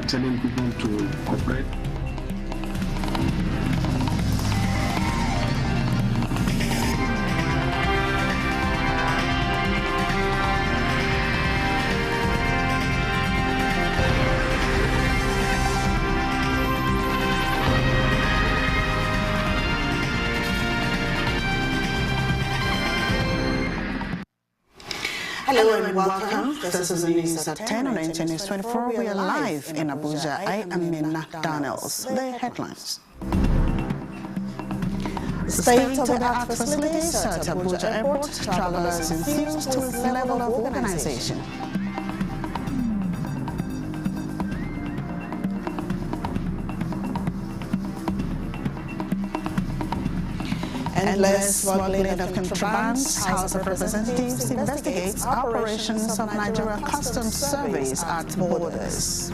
telling people to cooperate. Hello and welcome. This is the news at 10 on NTN News 24. We are live in Abuja. I am Minna Daniels. The headlines. State-of-the-art facilities at Abuja Airport. Travelers enthused with the level of organization. Endless smuggling of contrabands. House of Representatives investigates operations of Nigeria Customs Service at borders.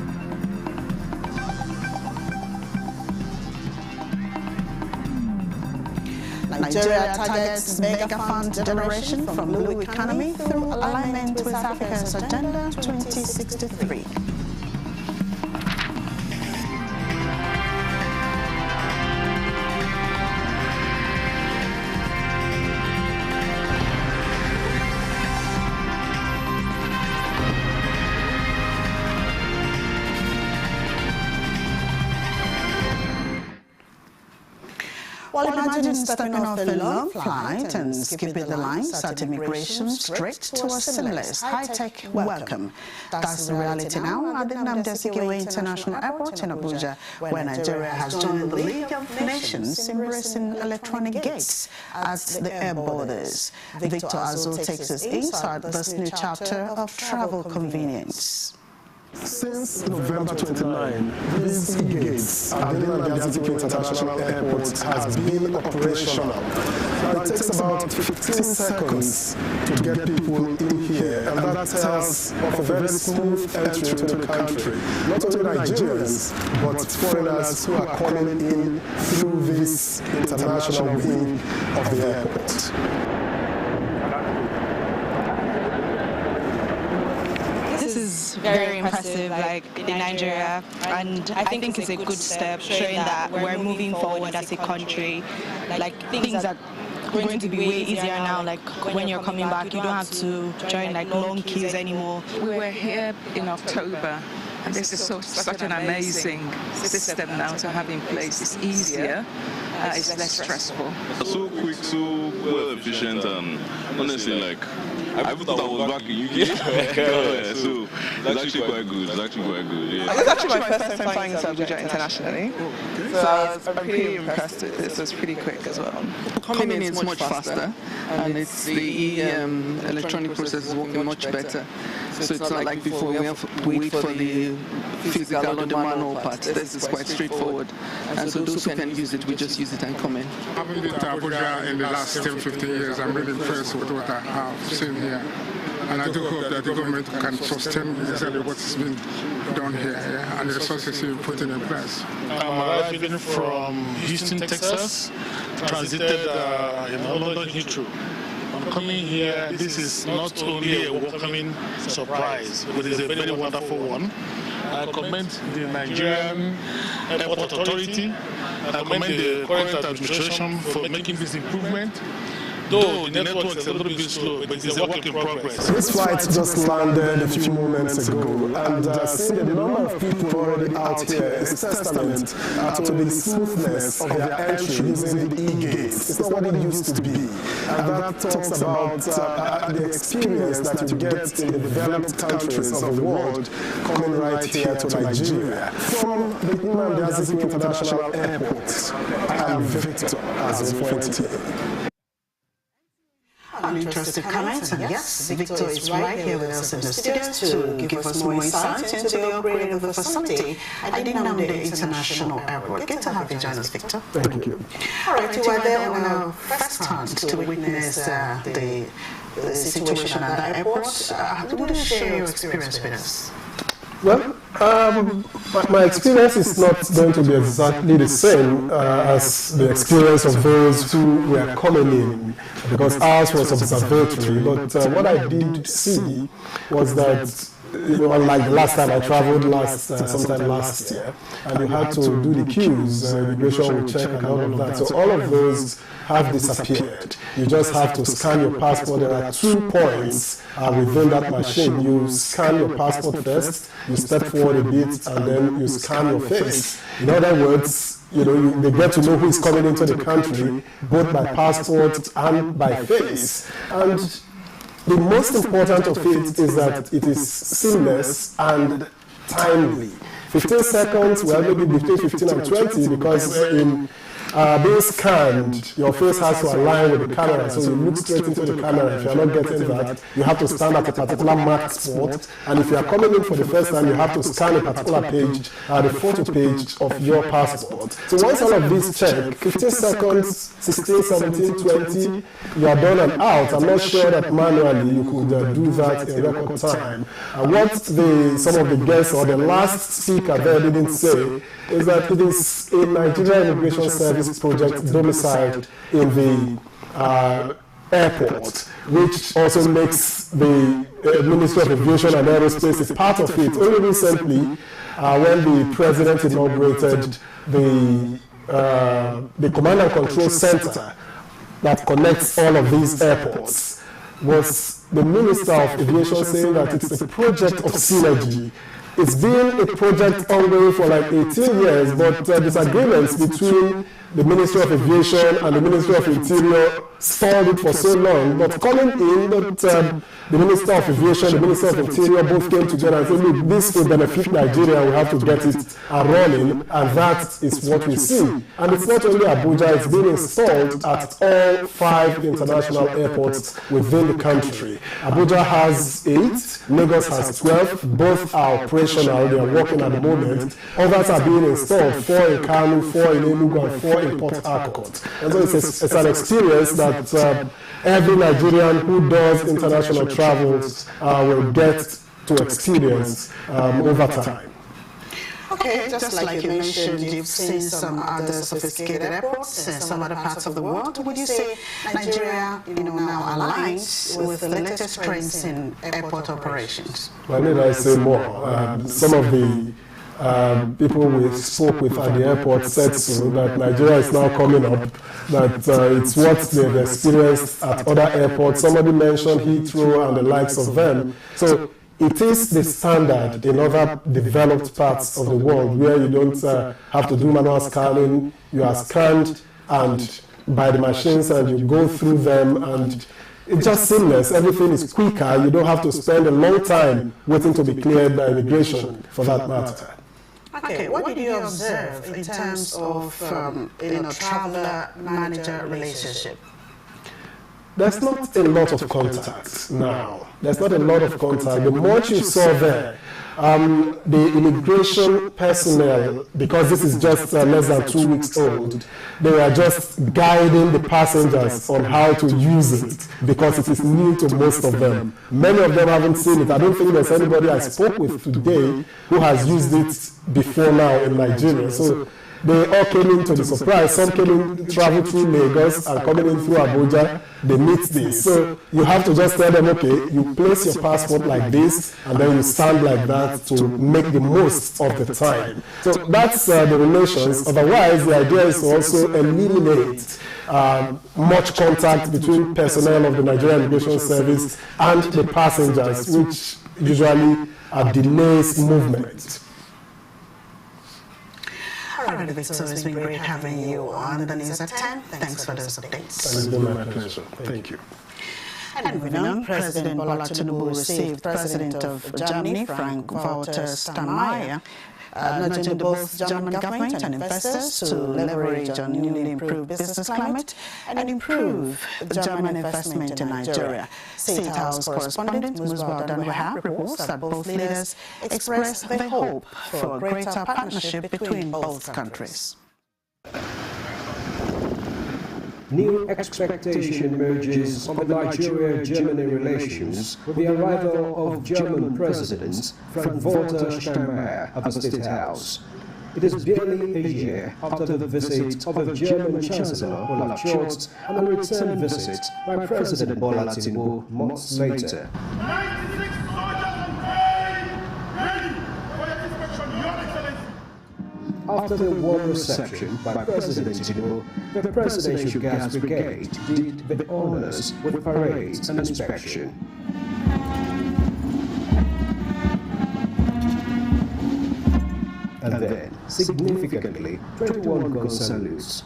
Nigeria targets mega fund generation from blue economy through alignment with Africa's Agenda 2063. Well, imagine stepping off a long flight and skipping the lines at immigration straight to a seamless, high-tech welcome. That's the reality now at the Nnamdi Azikiwe International Airport in Abuja, where Nigeria has joined the League of Nations embracing electronic gates at the air borders. Victor Azul takes us inside this new chapter of travel convenience. Since November 29, these gates at the Nnamdi Azikiwe International Airport has been operational. Now it takes about 15 seconds to get people in here, and that tells of a very smooth entry into the country. Not only Nigerians, but foreigners who are coming in through this international wing of the airport. This is very impressive, like in Nigeria, and I think it's a good step showing that we're moving forward as a country. Like things are going to be way easier now. Like when you're coming back, you don't have to join like long queues anymore. We were here in October, and this is such an amazing system now to have in place. It's easier. It's less stressful. So quick, so well efficient, and honestly, like I thought I was back in UK. So it's actually quite good. It's actually quite good. Yeah. It's actually my first time flying to Abuja internationally, so I'm pretty impressed with this. It's pretty quick as well. Coming in is much faster, and it's the electronic process is working much better. So it's not like before we have to wait for the physical or the manual part. This is quite straightforward, and so those who can use it, we just use it and come in. I've been to Abuja in the last 10-15 years. I'm really impressed with what I have seen here. And I do hope that the government can sustain exactly what's been done here, yeah, and the resources you put in place. I'm arriving from Houston, Texas, transited in London Heathrow. I'm coming here. This is not only a welcoming surprise, but it's a very wonderful one. I commend the Nigerian Airport Authority. I commend the current administration for making this improvement. Though the network is a little bit slow, but it's a work in progress. This flight just landed a few moments ago, and seeing the number of people already out here is testament to the smoothness of their entry using the e-gates. It's not what it used to be. And that talks about the experience that you get in the developed countries of the world coming right here to Nigeria. From the Nnamdi Azikiwe International Airport, I am Victor Azul. An interesting comment, and yes, Victor is right here with us in the studio to give us more insight into the upgrade of the facility at the Nnamdi International Airport. Good to have you join us, Victor. Thank you. All right, you were there on our first hand to witness the situation at the airport. Would you share your experience with us? Well, my experience is not going to be exactly the same as the experience of those who were coming in, because ours was observatory. But what I did see was that unlike the last time I traveled sometime last year, and you had to do the queues, immigration will check and all of that. So all of those have disappeared. You just have to scan your passport. There are 2 points within that machine. You scan your passport first, you step forward a bit, and then you scan your face. In other words, they get to know who is coming into the country, both by passport and by face. And the most important of it is that it is seamless and timely. 15 seconds, well, maybe between 15 and 20, because in being scanned, your face has to align with the camera, so you look straight into the camera. If you're not getting that, you have to stand at a particular marked spot, and if you are coming in for the first time, you have to scan a particular page, the photo page of your passport. So once all of these check, 15 seconds, 16, 17, 20, you are done and out. I'm not sure that manually you could do that in record time. What some of the guests or the last speaker there didn't say is that it is a Nigerian Immigration Service project domiciled in the airport, which also makes the Ministry of Aviation and Aerospace a part of it. Only recently, when the President inaugurated the Command and Control Center that connects all of these airports, was the Minister of Aviation saying that it's a project of synergy. It's been a project ongoing for like 18 years, but disagreements between the Ministry of Aviation and the Ministry of Interior stalled it for so long. But coming in, the Minister of Aviation, the Minister of Interior both came together and said, look, this will benefit Nigeria, we have to get it running, and that is what we see. And it's not only Abuja, it's been installed at all 5 international airports within the country. Abuja has 8, Lagos has 12, both are operational, they are working at the moment. Others are being installed, 4 in Kano, 4 in Enugu, and 4 in Port Harcourt. And so it's an experience that every Nigerian who does international travels will get to experience over time. Okay, just like you mentioned, you've seen some other sophisticated airports in some other parts of the world. Would you say Nigeria, now aligns with the latest trends in airport operations? Well, need I say more? Some of the people we spoke with at the airport said so, that Nigeria is now coming up, that it's what they've experienced at other airports. Somebody mentioned Heathrow and the likes of them. So it is the standard in other developed parts of the world where you don't have to do manual scanning. You are scanned and by the machines and you go through them, and it's just seamless. Everything is quicker. You don't have to spend a long time waiting to be cleared by immigration for that matter. Okay, what did you observe in terms of traveler-manager relationship? There's not a lot of contact now. There's not a lot of contact. The much you saw there, the immigration personnel, because this is just less than 2 weeks old, they were just guiding the passengers on how to use it, because it is new to most of them. Many of them haven't seen it. I don't think there's anybody I spoke with today who has used it before now in Nigeria. So they all came into the surprise. Some came in, traveled through Lagos and coming in through Abuja, they meet this. So you have to just tell them, okay, you place your passport like this, and then you stand like that to make the most of the time. So that's the relations. Otherwise, the idea is to also eliminate much contact between personnel of the Nigerian Immigration Service and the passengers, which usually delays movement. All right, Victor, it's been great having you on the News at 10. Thanks for those updates. It's been my pleasure. Thank you. And moving on, President Bola Tinubu received President of Germany, Frank-Walter Steinmeier, nudging both German government and investors to leverage on newly improved business climate and improve German investment in Nigeria. State House correspondent Musbah Danwahab reports that both leaders expressed their hope for a greater partnership between both countries. New expectation emerges on the Nigeria-Germany relations with the arrival of German President Frank-Walter Steinmeier at the State House. It is barely a year after the visit of the German Chancellor Olaf Scholz and a return visit by President Bola Tinubu months later. After the warm reception by President Tinubu, the Presidential Gas Brigade did the honors with parades and inspection. And then, significantly, 21 gun salutes.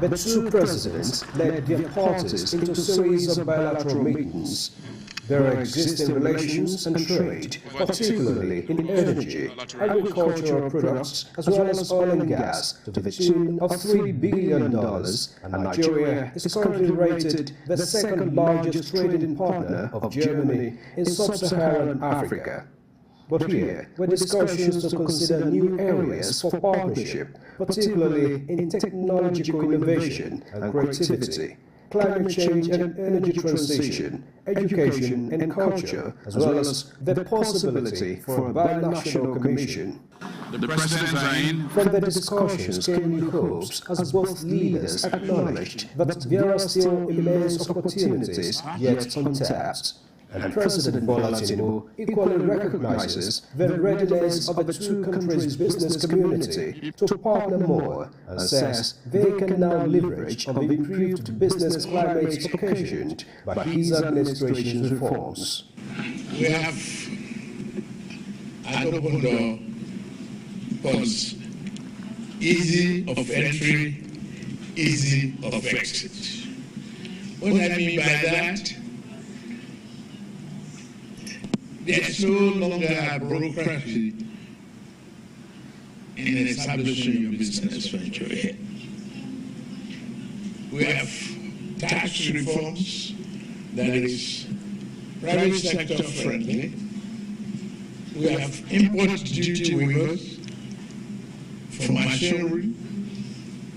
The two presidents led their parties into a series of bilateral meetings. There are existing relations and trade, particularly in energy, agricultural products, as well as oil and gas, to the tune of $3 billion, and Nigeria is currently rated the second largest trading partner of Germany in sub-Saharan Africa. But here were discussions to consider new areas for partnership, particularly in technological innovation and creativity, climate change and energy transition, education and culture, as well as the possibility for a binational commission. The presidents are in. From the discussions came new hopes, as both leaders acknowledged that there are still immense opportunities yet untapped. And President Bola Tinubu equally recognizes the readiness of the two countries' business community to partner more, and says they can now leverage on the improved business climate occasioned by his administration's reforms. We have an open door policy, easy of entry, easy of exit. What I mean by that, there's no longer a bureaucracy in establishing your business venture here. We have tax reforms that is private sector friendly. We have import duty waivers for machinery.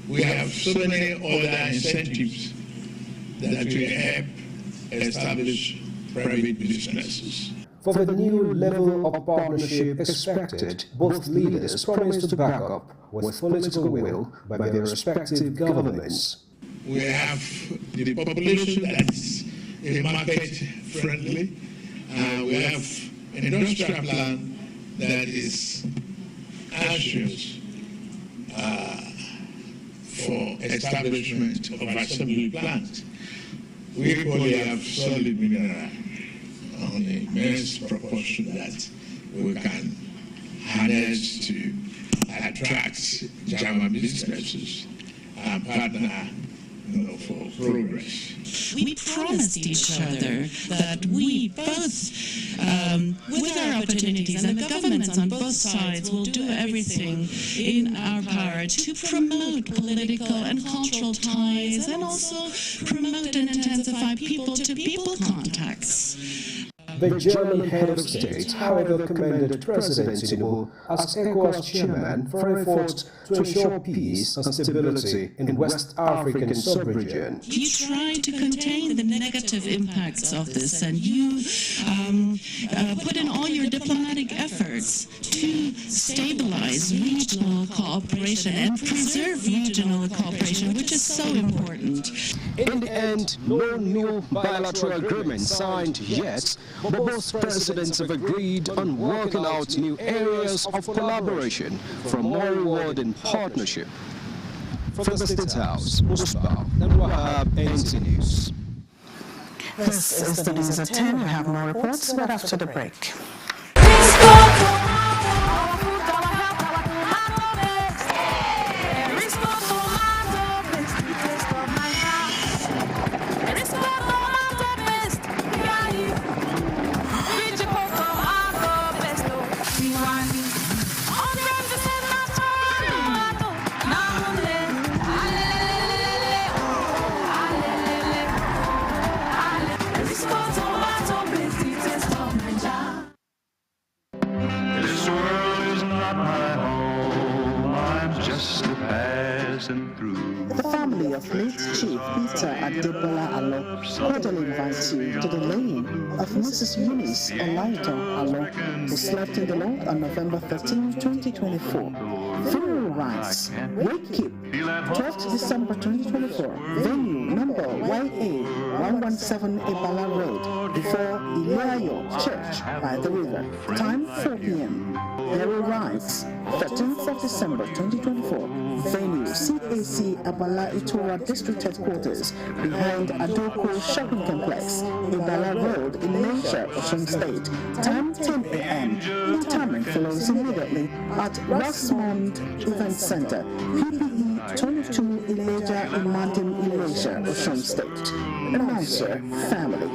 We have so many other incentives that will help establish private businesses. For the new level of partnership expected, both leaders promised to back up with political will by their respective governments. We have the population that's market friendly. We have an industrial plan that is anxious for establishment of assembly plants. We equally have solid mineral on the immense proportion that we can harness to attract German businesses and partner for progress. We promised each other that we both, with our opportunities, and the governments on both sides will do everything in our power to promote political and cultural ties and also promote and intensify people-to-people contacts. The German head of state, however, commended President Tinubu as ECOWAS chairman for efforts to ensure peace and stability in the West African sub-region. You tried to contain the negative impacts of this, and you put in all your diplomatic efforts to stabilize regional cooperation and preserve regional cooperation, which is so important. In the end, no new bilateral agreement signed yet, but both presidents have agreed on working out new areas of collaboration for more rewarding partnership. From the State House, Musbah and Wahab, NT News. This is the news at 10. We have more reports right after the break. listen through. The family of late Chief Peter Adebola Alo cordially invites you to the laying of Mrs. Eunice Olaito Alo, who slept in the Lord on November 13, 2024. Funeral rites, Wake Keep, 12th December 2024. Venue number YA 117 Ibala Road, before Ilayo Church by the river. Time 4 p.m. Burial rites, 13th of December 2024. Venue CAC Abala Itura District Headquarters, behind Adoko Shopping Complex, Ibala Road, in Nature, Osun State. Time 10 a.m. Retirement follows immediately at Rossmond Event Center, PPE 22 Ileja Imandim Ileja, Osun State. Announcer, family.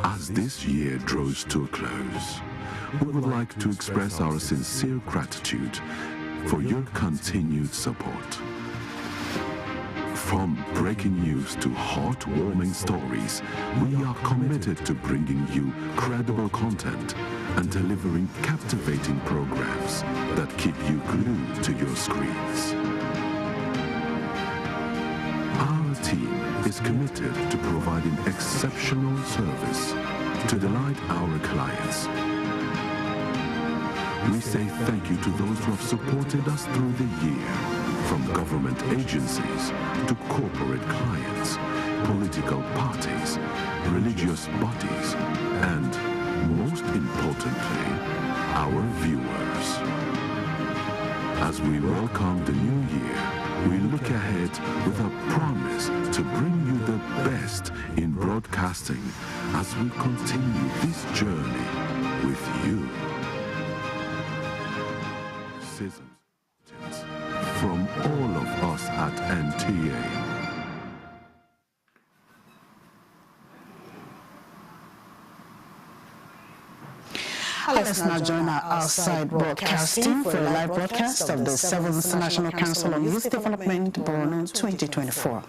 As this year draws to a close, we would like to express our sincere gratitude for your continued support. From breaking news to heartwarming stories, we are committed to bringing you credible content and delivering captivating programs that keep you glued to your screens. Our team is committed to providing exceptional service to delight our clients. We say thank you to those who have supported us through the year, from government agencies to corporate clients, political parties, religious bodies, and, most importantly, our viewers. As we welcome the new year, we look ahead with a promise to bring you the best in broadcasting as we continue this journey with you. Seasons from all of us at NTA. Let's now join our outside broadcasting for a live broadcast of the 7th National Council on Youth Development, Borno 2024.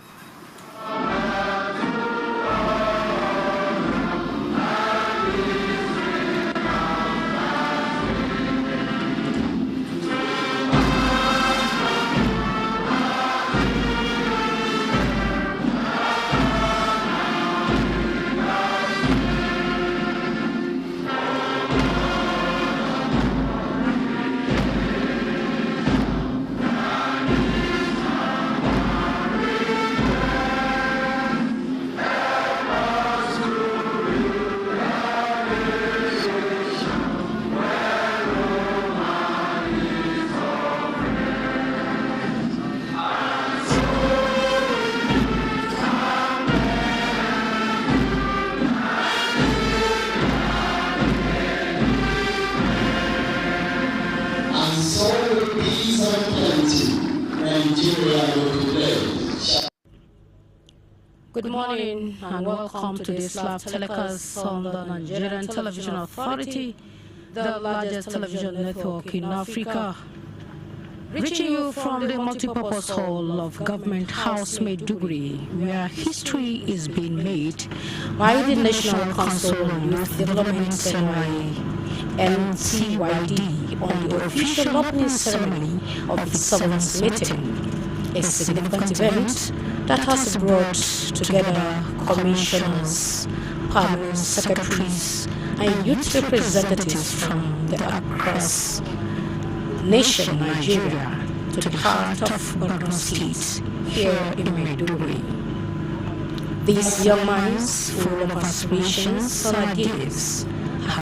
Good morning and welcome to this live telecast on the Nigerian Television Authority, the largest television network in Africa. Reaching you from the multipurpose hall of Government House Maiduguri, where history is being made by the National Council on Youth Development Ceremony, NCYD, on the official opening ceremony of its 7th meeting, a significant event that has brought together commissioners, permanent secretaries, and youth representatives from across nation Nigeria to the heart of Borno State, here in Maiduguri. These young minds, full of aspirations and ideas,